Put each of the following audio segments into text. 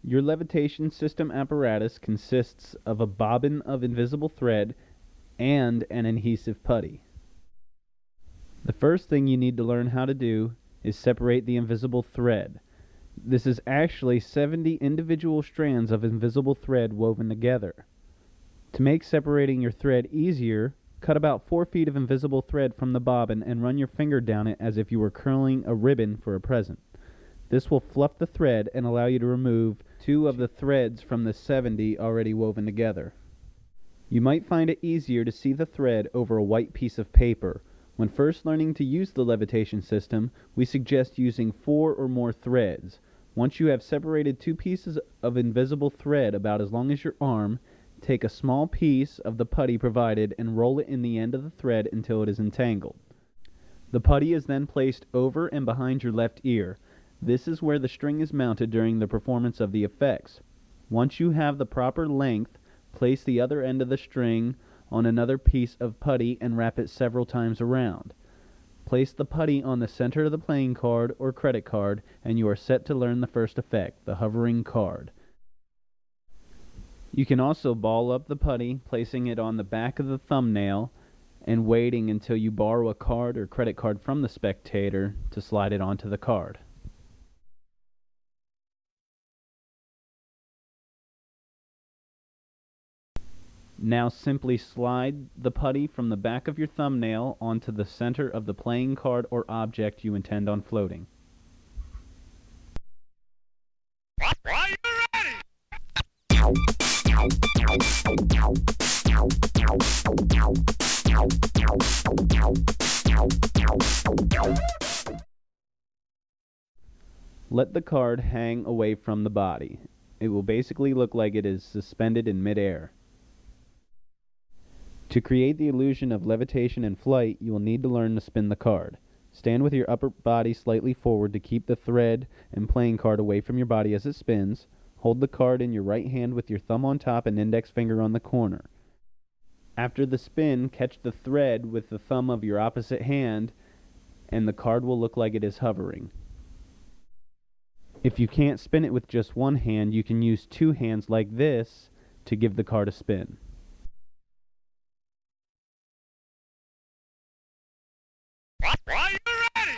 Your levitation system apparatus consists of a bobbin of invisible thread and an adhesive putty. The first thing you need to learn how to do is separate the invisible thread. This is actually 70 individual strands of invisible thread woven together. To make separating your thread easier, cut about 4 feet of invisible thread from the bobbin and run your finger down it as if you were curling a ribbon for a present. This will fluff the thread and allow you to remove 2 of the threads from the 70 already woven together. You might find it easier to see the thread over a white piece of paper. When first learning to use the levitation system, we suggest using 4 or more threads. Once you have separated 2 pieces of invisible thread about as long as your arm, take a small piece of the putty provided and roll it in the end of the thread until it is entangled. The putty is then placed over and behind your left ear. This is where the string is mounted during the performance of the effects. Once you have the proper length, place the other end of the string on another piece of putty and wrap it several times around. Place the putty on the center of the playing card or credit card and you are set to learn the first effect, the hovering card. You can also ball up the putty, placing it on the back of the thumbnail and waiting until you borrow a card or credit card from the spectator to slide it onto the card. Now simply slide the putty from the back of your thumbnail onto the center of the playing card or object you intend on floating. Are you ready? Let the card hang away from the body. It will basically look like it is suspended in midair. To create the illusion of levitation and flight, you will need to learn to spin the card. Stand with your upper body slightly forward to keep the thread and playing card away from your body as it spins. Hold the card in your right hand with your thumb on top and index finger on the corner. After the spin, catch the thread with the thumb of your opposite hand, and the card will look like it is hovering. If you can't spin it with just one hand, you can use 2 hands like this to give the card a spin. Are you ready?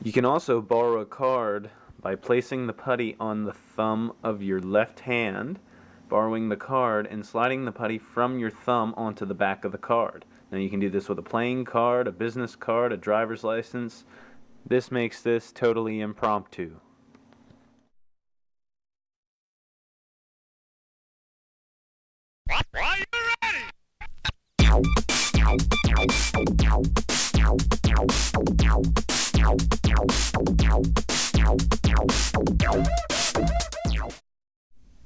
You can also borrow a card by placing the putty on the thumb of your left hand, borrowing the card, and sliding the putty from your thumb onto the back of the card. Now you can do this with a playing card, a business card, a driver's license. This makes this totally impromptu. Are you ready?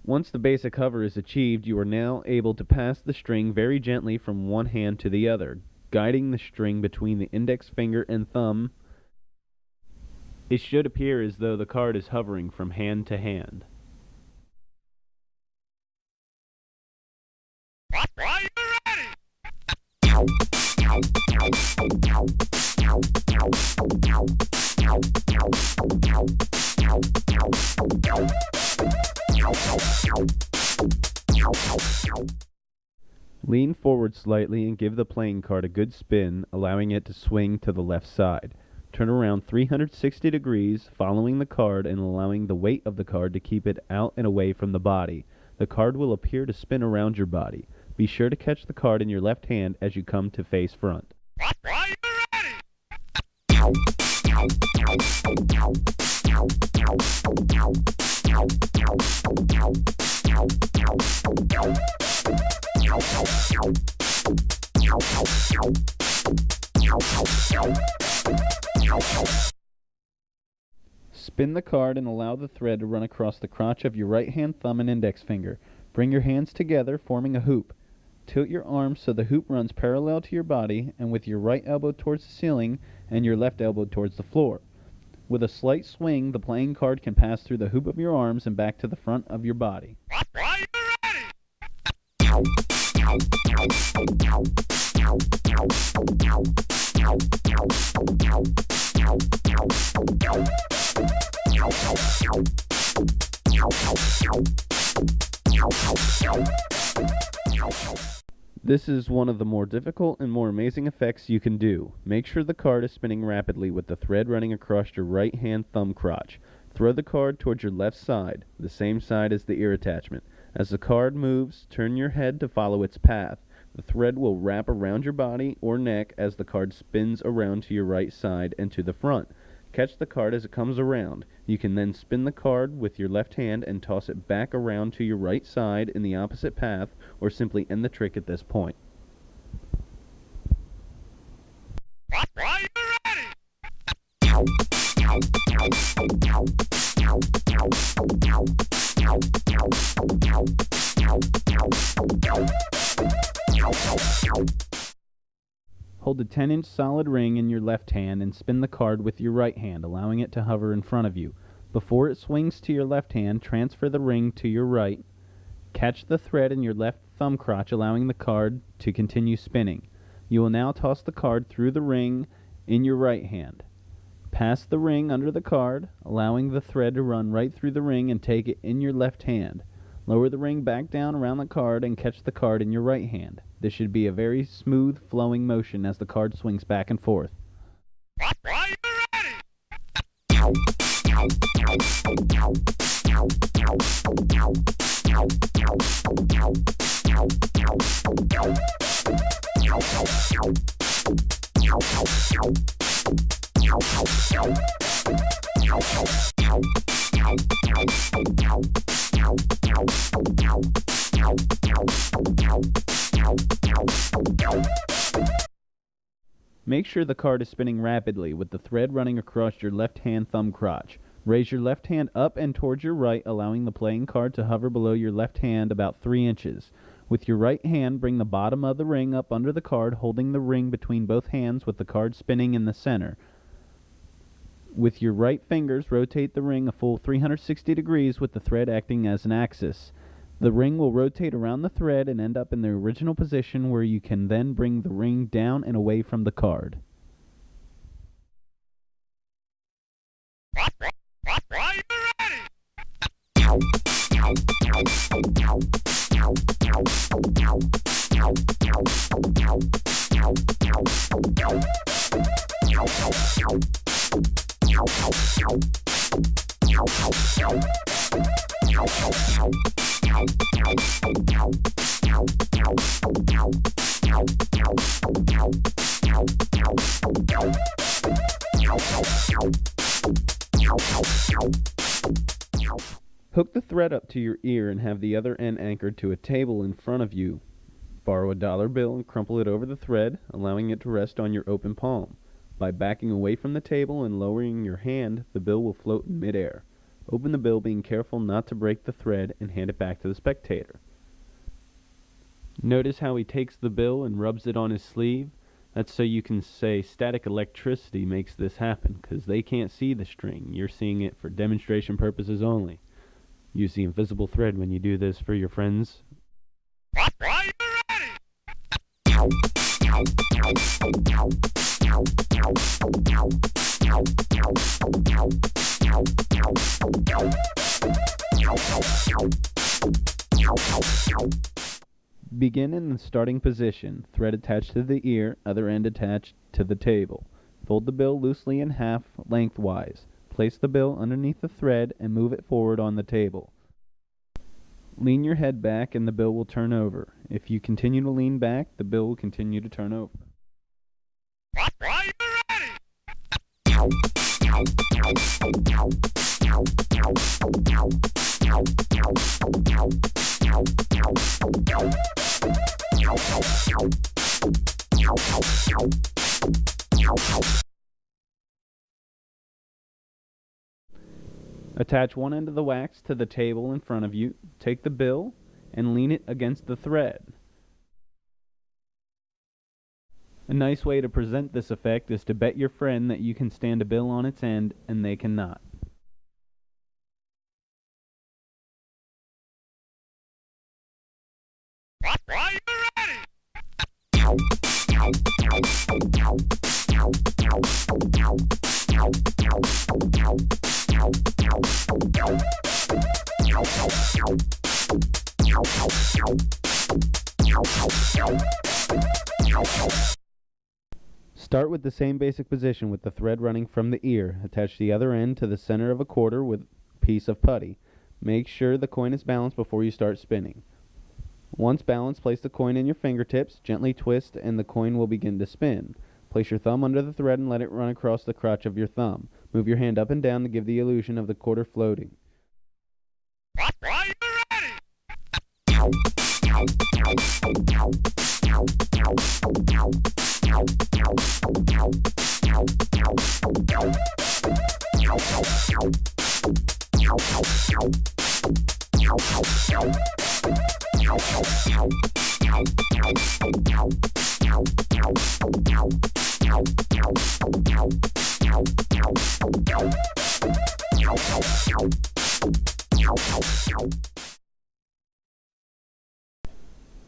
Once the basic hover is achieved, you are now able to pass the string very gently from one hand to the other, guiding the string between the index finger and thumb. It should appear as though the card is hovering from hand to hand. Are you ready? Lean forward slightly and give the playing card a good spin, allowing it to swing to the left side. Turn around 360 degrees, following the card and allowing the weight of the card to keep it out and away from the body. The card will appear to spin around your body. Be sure to catch the card in your left hand as you come to face front. Are you ready? Spin the card and allow the thread to run across the crotch of your right hand thumb and index finger. Bring your hands together, forming a hoop. Tilt your arms so the hoop runs parallel to your body and with your right elbow towards the ceiling and your left elbow towards the floor. With a slight swing, the playing card can pass through the hoop of your arms and back to the front of your body. Are you ready? This is one of the more difficult and more amazing effects you can do. Make sure the card is spinning rapidly with the thread running across your right hand thumb crotch. Throw the card towards your left side, the same side as the ear attachment. As the card moves, turn your head to follow its path. The thread will wrap around your body or neck as the card spins around to your right side and to the front. Catch the card as it comes around. You can then spin the card with your left hand and toss it back around to your right side in the opposite path, or simply end the trick at this point. Are you ready? Hold a 10-inch solid ring in your left hand and spin the card with your right hand, allowing it to hover in front of you. Before it swings to your left hand, transfer the ring to your right. Catch the thread in your left thumb crotch, allowing the card to continue spinning. You will now toss the card through the ring in your right hand. Pass the ring under the card, allowing the thread to run right through the ring, and take it in your left hand. Lower the ring back down around the card and catch the card in your right hand. This should be a very smooth, flowing motion as the card swings back and forth. Are you ready? Make sure the card is spinning rapidly with the thread running across your left hand thumb crotch. Raise your left hand up and towards your right, allowing the playing card to hover below your left hand about 3 inches. With your right hand, bring the bottom of the ring up under the card, holding the ring between both hands with the card spinning in the center. With your right fingers, rotate the ring a full 360 degrees with the thread acting as an axis. The ring will rotate around the thread and end up in the original position, where you can then bring the ring down and away from the card. Are you ready? Hook the thread up to your ear and have the other end anchored to a table in front of you. Borrow a dollar bill and crumple it over the thread, allowing it to rest on your open palm. By backing away from the table and lowering your hand, the bill will float in midair. Open the bill, being careful not to break the thread, and hand it back to the spectator. Notice how he takes the bill and rubs it on his sleeve? That's so you can say static electricity makes this happen, because they can't see the string. You're seeing it for demonstration purposes only. Use the invisible thread when you do this for your friends. Are you ready? Begin in the starting position, thread attached to the ear, other end attached to the table. Fold the bill loosely in half lengthwise. Place the bill underneath the thread and move it forward on the table. Lean your head back and the bill will turn over. If you continue to lean back, the bill will continue to turn over. Are you ready? Attach one end of the wax to the table in front of you. Take the bill and lean it against the thread. A nice way to present this effect is to bet your friend that you can stand a bill on its end and they cannot. Are you ready? Start with the same basic position with the thread running from the ear. Attach the other end to the center of a quarter with a piece of putty. Make sure the coin is balanced before you start spinning. Once balanced, place the coin in your fingertips, gently twist, and the coin will begin to spin. Place your thumb under the thread and let it run across the crotch of your thumb. Move your hand up and down to give the illusion of the quarter floating. Are you ready?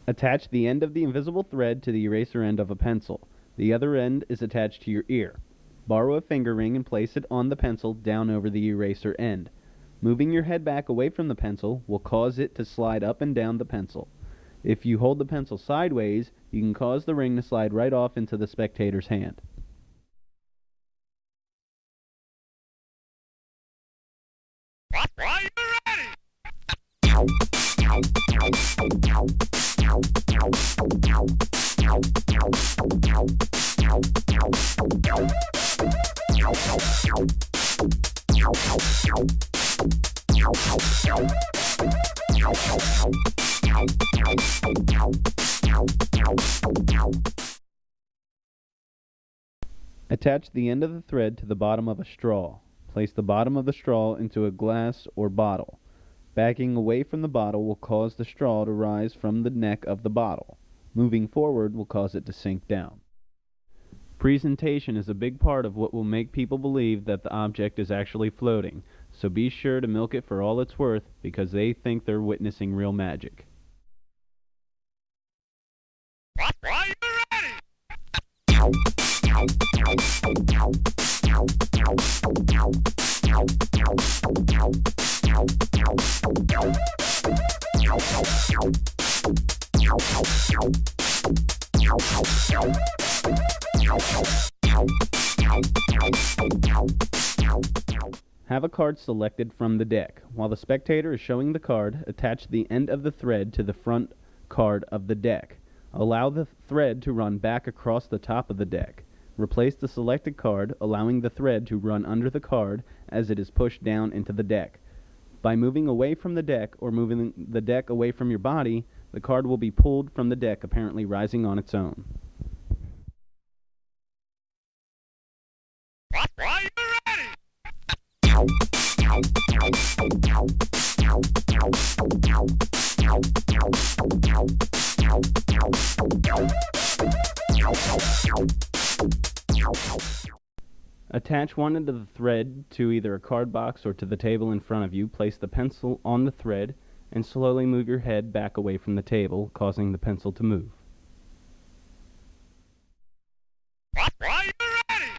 Attach the end of the invisible thread to the eraser end of a pencil. The other end is attached to your ear. Borrow a finger ring and place it on the pencil down over the eraser end. Moving your head back away from the pencil will cause it to slide up and down the pencil. If you hold the pencil sideways, you can cause the ring to slide right off into the spectator's hand. Are you ready? Attach the end of the thread to the bottom of a straw. Place the bottom of the straw into a glass or bottle. Backing away from the bottle will cause the straw to rise from the neck of the bottle. Moving forward will cause it to sink down. Presentation is a big part of what will make people believe that the object is actually floating, so be sure to milk it for all it's worth because they think they're witnessing real magic. Are you ready? Have a card selected from the deck. While the spectator is showing the card, attach the end of the thread to the front card of the deck. Allow the thread to run back across the top of the deck. Replace the selected card, allowing the thread to run under the card as it is pushed down into the deck. By moving away from the deck or moving the deck away from your body, the card will be pulled from the deck, apparently rising on its own. Are you ready? Attach one end of the thread to either a card box or to the table in front of you. Place the pencil on the thread and slowly move your head back away from the table, causing the pencil to move. Are you ready?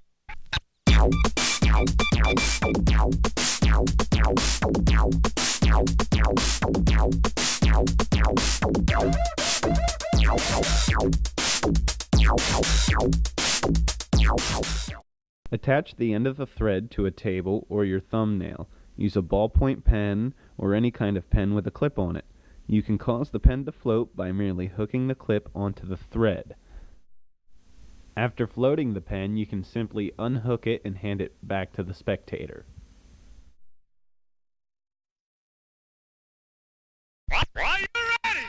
Attach the end of the thread to a table or your thumbnail. Use a ballpoint pen or any kind of pen with a clip on it. You can cause the pen to float by merely hooking the clip onto the thread. After floating the pen, you can simply unhook it and hand it back to the spectator. Are you ready?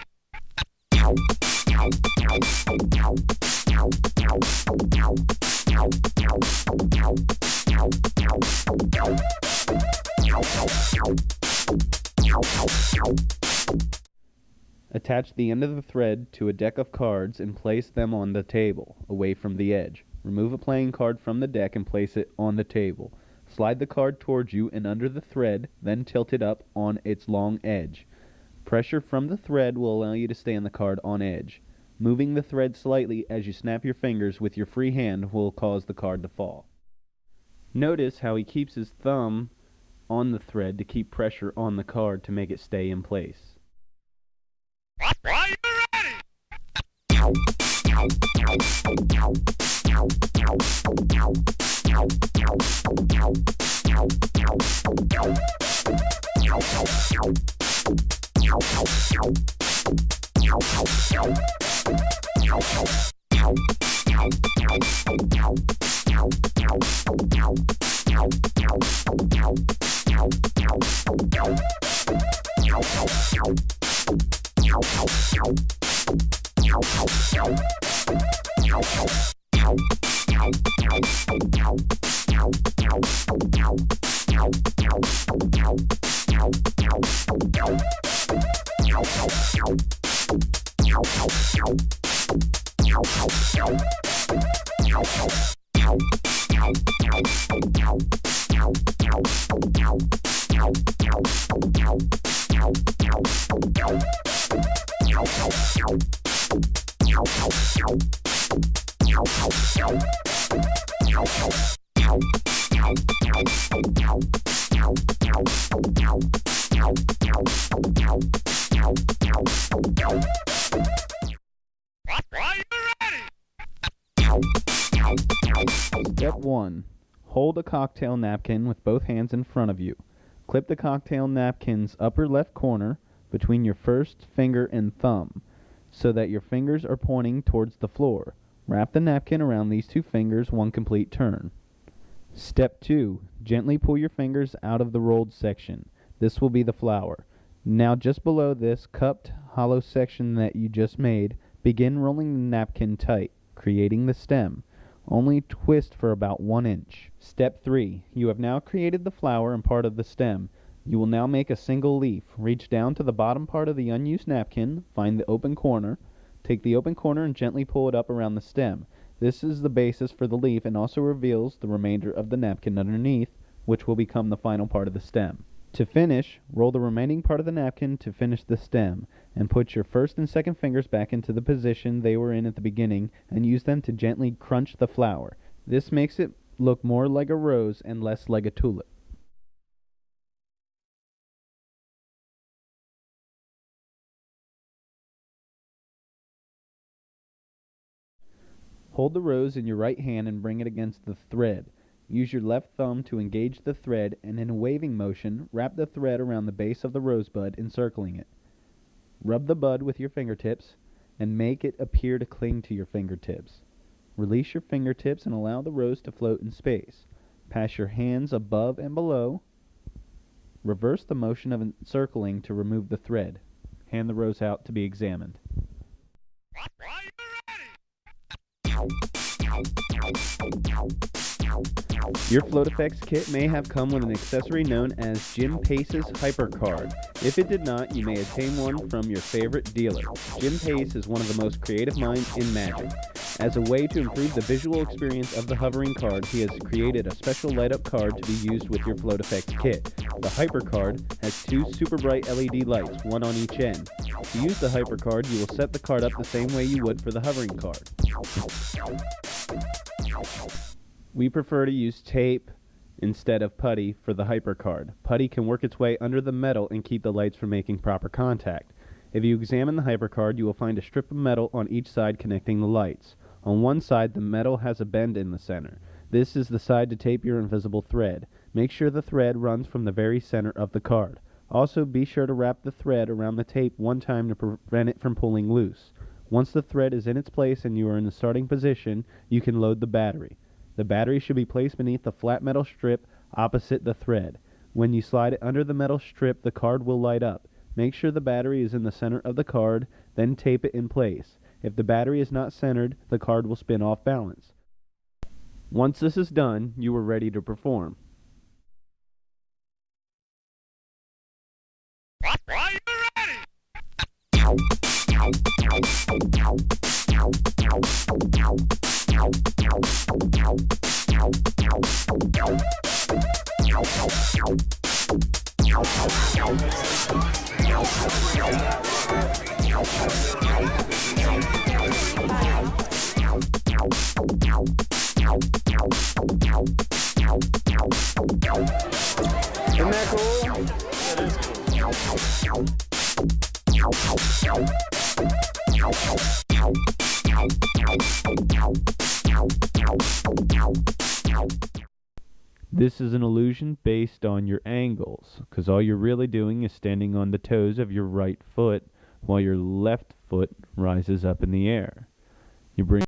Attach Attach the end of the thread to a deck of cards and place them on the table, away from the edge. Remove a playing card from the deck and place it on the table. Slide the card towards you and under the thread, then tilt it up on its long edge. Pressure from the thread will allow you to stand the card on edge. Moving the thread slightly as you snap your fingers with your free hand will cause the card to fall. Notice how he keeps his thumb on the thread to keep pressure on the card to make it stay in place. Are you ready? Step 1. Hold a cocktail napkin with both hands in front of you. Clip the cocktail napkin's upper left corner between your first finger and thumb so that your fingers are pointing towards the floor. Wrap the napkin around these two fingers one complete turn. Step 2. Gently pull your fingers out of the rolled section. This will be the flower. Now just below this cupped hollow section that you just made, begin rolling the napkin tight, creating the stem. Only twist for about 1 inch. Step 3. You have now created the flower and part of the stem. You will now make a single leaf. Reach down to the bottom part of the unused napkin, find the open corner, take the open corner and gently pull it up around the stem. This is the basis for the leaf and also reveals the remainder of the napkin underneath, which will become the final part of the stem. To finish, roll the remaining part of the napkin to finish the stem, and put your first and second fingers back into the position they were in at the beginning, and use them to gently crunch the flower. This makes it look more like a rose and less like a tulip. Hold the rose in your right hand and bring it against the thread. Use your left thumb to engage the thread, and in a waving motion, wrap the thread around the base of the rosebud, encircling it. Rub the bud with your fingertips, and make it appear to cling to your fingertips. Release your fingertips and allow the rose to float in space. Pass your hands above and below. Reverse the motion of encircling to remove the thread. Hand the rose out to be examined. Are you ready? Your Float Effects kit may have come with an accessory known as Jim Pace's Hyper Card. If it did not, you may obtain one from your favorite dealer. Jim Pace is one of the most creative minds in magic. As a way to improve the visual experience of the hovering card, he has created a special light-up card to be used with your Float Effects kit. The Hyper Card has 2 super bright LED lights, one on each end. To use the Hyper Card, you will set the card up the same way you would for the hovering card. We prefer to use tape instead of putty for the Hyper Card. Putty can work its way under the metal and keep the lights from making proper contact. If you examine the Hyper Card, you will find a strip of metal on each side connecting the lights. On one side, the metal has a bend in the center. This is the side to tape your invisible thread. Make sure the thread runs from the very center of the card. Also, be sure to wrap the thread around the tape one time to prevent it from pulling loose. Once the thread is in its place and you are in the starting position, you can load the battery. The battery should be placed beneath the flat metal strip opposite the thread. When you slide it under the metal strip, the card will light up. Make sure the battery is in the center of the card, then tape it in place. If the battery is not centered, the card will spin off balance. Once this is done, you are ready to perform. Are you ready? Isn't that cool? This is an illusion based on your angles, because all you're really doing is standing on the toes of your right foot while your left foot rises up in the air. You bring